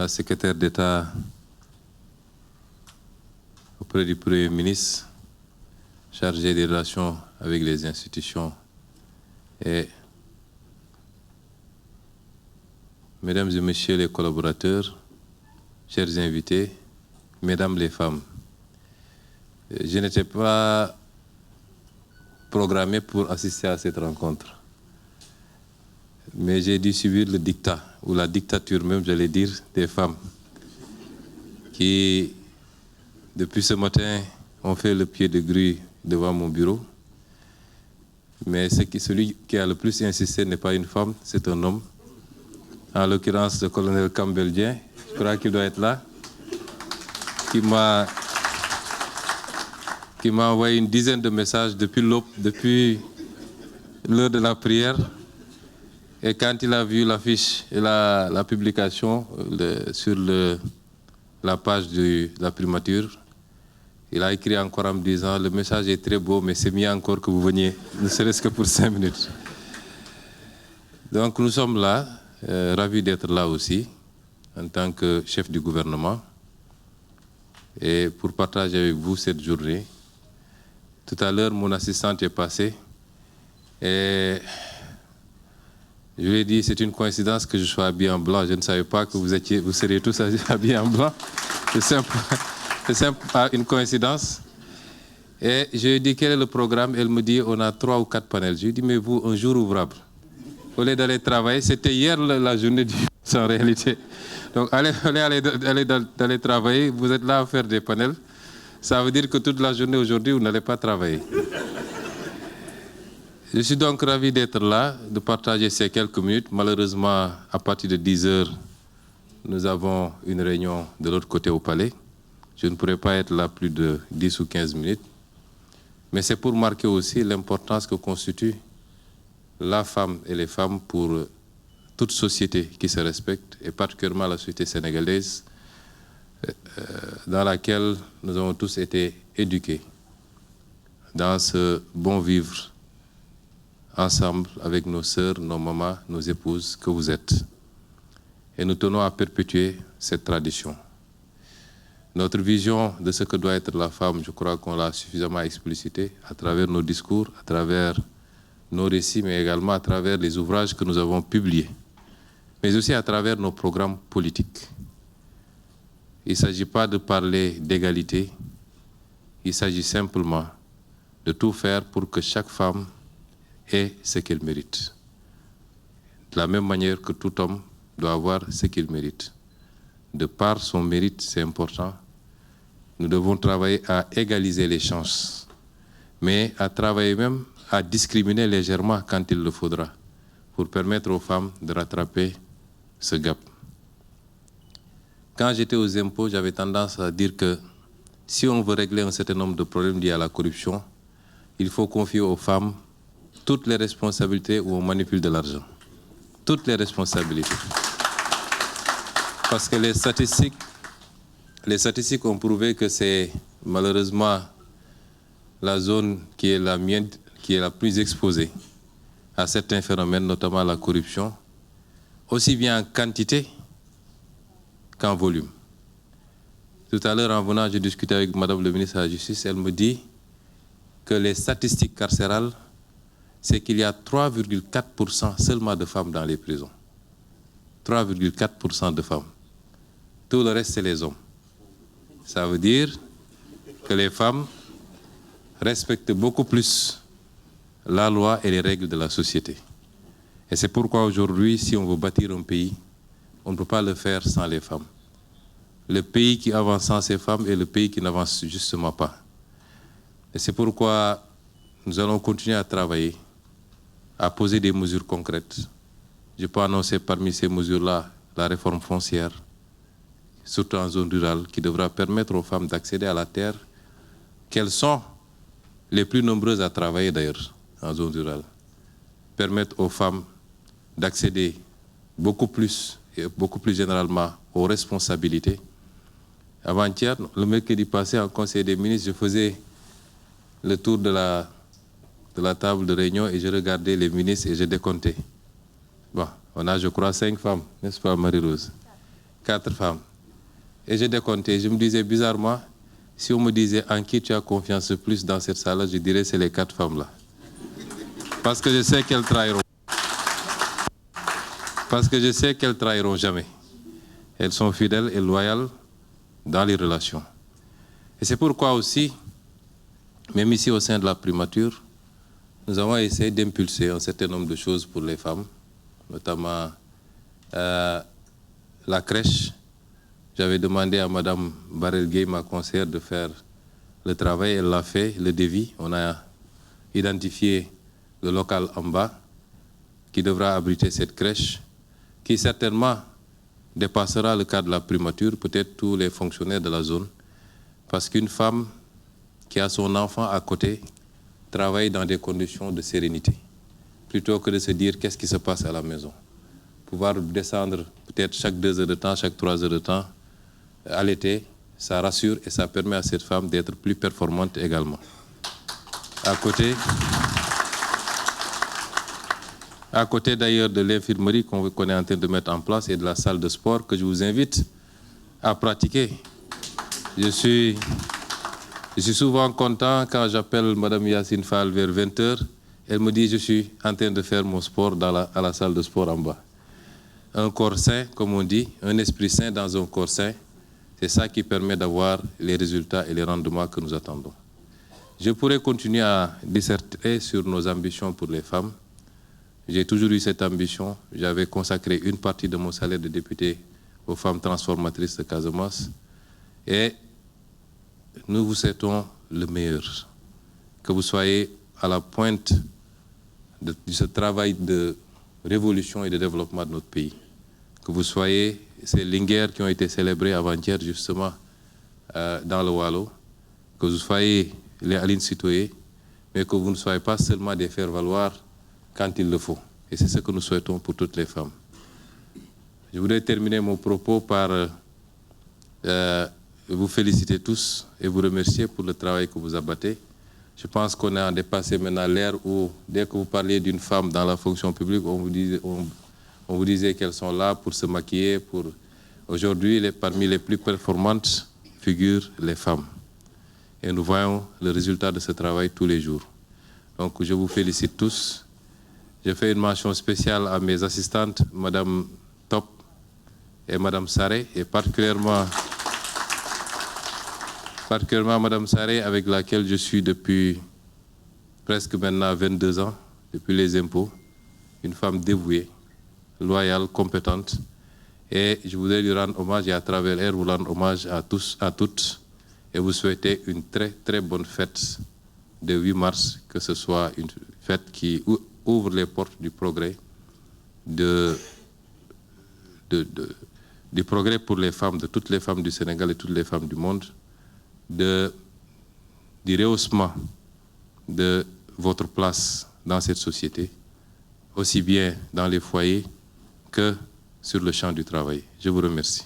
la secrétaire d'État auprès du Premier ministre, chargée des relations avec les institutions, et mesdames et messieurs les collaborateurs, chers invités, mesdames les femmes, je n'étais pas programmé pour assister à cette rencontre, mais j'ai dû subir le dictat, ou la dictature même, j'allais dire, des femmes, qui, depuis ce matin, ont fait le pied de grue devant mon bureau. Mais celui qui a le plus insisté n'est pas une femme, c'est un homme. En l'occurrence, le colonel Campbell-Dien, je crois qu'il doit être là, qui m'a envoyé une dizaine de messages depuis l'heure de la prière. Et quand il a vu l'affiche et la publication sur la page de la primature, il a écrit encore en me disant « Le message est très beau, mais c'est mieux encore que vous veniez, ne serait-ce que pour 5 minutes. » Donc nous sommes là, ravis d'être là aussi, en tant que chef du gouvernement, et pour partager avec vous cette journée. Tout à l'heure, mon assistante est passée, et je lui ai dit, c'est une coïncidence que je sois habillé en blanc. Je ne savais pas que vous seriez tous habillés en blanc. C'est simple. C'est simple, une coïncidence. Et je lui ai dit, quel est le programme? Elle me dit, on a 3 ou 4 panels. Je lui ai dit, mais vous, un jour ouvrable. Au lieu d'aller travailler, c'était hier la journée du en réalité. Donc, allez travailler, vous êtes là à faire des panels. Ça veut dire que toute la journée aujourd'hui, vous n'allez pas travailler. Je suis donc ravi d'être là, de partager ces quelques minutes. Malheureusement, à partir de 10 heures, nous avons une réunion de l'autre côté au palais. Je ne pourrai pas être là plus de 10 ou 15 minutes. Mais c'est pour marquer aussi l'importance que constitue la femme et les femmes pour toute société qui se respecte, et particulièrement la société sénégalaise, dans laquelle nous avons tous été éduqués dans ce bon vivre ensemble avec nos sœurs, nos mamans, nos épouses que vous êtes. Et nous tenons à perpétuer cette tradition. Notre vision de ce que doit être la femme, je crois qu'on l'a suffisamment explicité à travers nos discours, à travers nos récits, mais également à travers les ouvrages que nous avons publiés, mais aussi à travers nos programmes politiques. Il ne s'agit pas de parler d'égalité, il s'agit simplement de tout faire pour que chaque femme ait ce qu'elle mérite. De la même manière que tout homme doit avoir ce qu'il mérite. De par son mérite, c'est important, nous devons travailler à égaliser les chances, mais à travailler même à discriminer légèrement quand il le faudra, pour permettre aux femmes de rattraper ce gap. Quand j'étais aux impôts, j'avais tendance à dire que si on veut régler un certain nombre de problèmes liés à la corruption, il faut confier aux femmes toutes les responsabilités où on manipule de l'argent. Toutes les responsabilités. Parce que les statistiques ont prouvé que c'est malheureusement la zone qui est la mienne, qui est la plus exposée à certains phénomènes, notamment la corruption, aussi bien en quantité qu'en volume. Tout à l'heure, en venant, j'ai discuté avec Madame le ministre de la Justice, elle me dit que les statistiques carcérales, c'est qu'il y a 3,4% seulement de femmes dans les prisons. 3,4% de femmes. Tout le reste, c'est les hommes. Ça veut dire que les femmes respectent beaucoup plus la loi et les règles de la société. Et c'est pourquoi aujourd'hui, si on veut bâtir un pays, on ne peut pas le faire sans les femmes. Le pays qui avance sans ces femmes est le pays qui n'avance justement pas. Et c'est pourquoi nous allons continuer à travailler, à poser des mesures concrètes. Je peux annoncer parmi ces mesures-là la réforme foncière, surtout en zone rurale, qui devra permettre aux femmes d'accéder à la terre, qu'elles sont les plus nombreuses à travailler d'ailleurs en zone rurale. Permettre aux femmes d'accéder beaucoup plus, et beaucoup plus généralement, aux responsabilités. Avant-hier, le mercredi passé, en Conseil des ministres, je faisais le tour de la table de réunion et je regardais les ministres et je décomptais. Bon, on a, je crois, 5 femmes, n'est-ce pas, Marie-Rose? 4 femmes. Et j'ai décompté, je me disais bizarrement, si on me disait en qui tu as confiance le plus dans cette salle-là, je dirais c'est les 4 femmes-là. Parce que je sais qu'elles trahiront. Parce que je sais qu'elles trahiront jamais. Elles sont fidèles et loyales dans les relations. Et c'est pourquoi aussi, même ici au sein de la primature, nous avons essayé d'impulser un certain nombre de choses pour les femmes, notamment la crèche. J'avais demandé à Mme Barel-Gueye, ma conseillère, de faire le travail. Elle l'a fait, le devis. On a identifié le local en bas qui devra abriter cette crèche, qui certainement dépassera le cadre de la primature, peut-être tous les fonctionnaires de la zone, parce qu'une femme qui a son enfant à côté travaille dans des conditions de sérénité, plutôt que de se dire qu'est-ce qui se passe à la maison. Pouvoir descendre peut-être chaque 2 heures de temps, chaque 3 heures de temps, à l'été, ça rassure et ça permet à cette femme d'être plus performante également. À côté d'ailleurs de l'infirmerie qu'on est en train de mettre en place et de la salle de sport que je vous invite à pratiquer. Je suis souvent content quand j'appelle Mme Yacine Fall vers 20h. Elle me dit je suis en train de faire mon sport à la salle de sport en bas. Un corps sain, comme on dit, un esprit sain dans un corps sain, c'est ça qui permet d'avoir les résultats et les rendements que nous attendons. Je pourrais continuer à disserter sur nos ambitions pour les femmes. J'ai toujours eu cette ambition. J'avais consacré une partie de mon salaire de député aux femmes transformatrices de Casamance. Et nous vous souhaitons le meilleur. Que vous soyez à la pointe de ce travail de révolution et de développement de notre pays. Que vous soyez ces linguères qui ont été célébrées avant-hier justement dans le Wallo. Que vous soyez les Aline Sitoé, mais que vous ne soyez pas seulement des faire-valoir quand il le faut. Et c'est ce que nous souhaitons pour toutes les femmes. Je voudrais terminer mon propos par vous féliciter tous et vous remercier pour le travail que vous abattez. Je pense qu'on a dépassé maintenant l'ère où, dès que vous parliez d'une femme dans la fonction publique, on vous disait qu'elles sont là pour se maquiller. Aujourd'hui, parmi les plus performantes figurent les femmes. Et nous voyons le résultat de ce travail tous les jours. Donc, je vous félicite tous. Je fais une mention spéciale à mes assistantes, Mme Top et Mme Saré, et particulièrement Mme Saré, avec laquelle je suis depuis presque maintenant 22 ans, depuis les impôts, une femme dévouée, loyale, compétente. Et je voudrais lui rendre hommage et à travers elle vous rendre hommage à tous, à toutes, et vous souhaiter une très très bonne fête de 8 mars, que ce soit une fête qui ouvre les portes du progrès, du progrès pour les femmes, de toutes les femmes du Sénégal et toutes les femmes du monde, du rehaussement de votre place dans cette société, aussi bien dans les foyers que sur le champ du travail. Je vous remercie.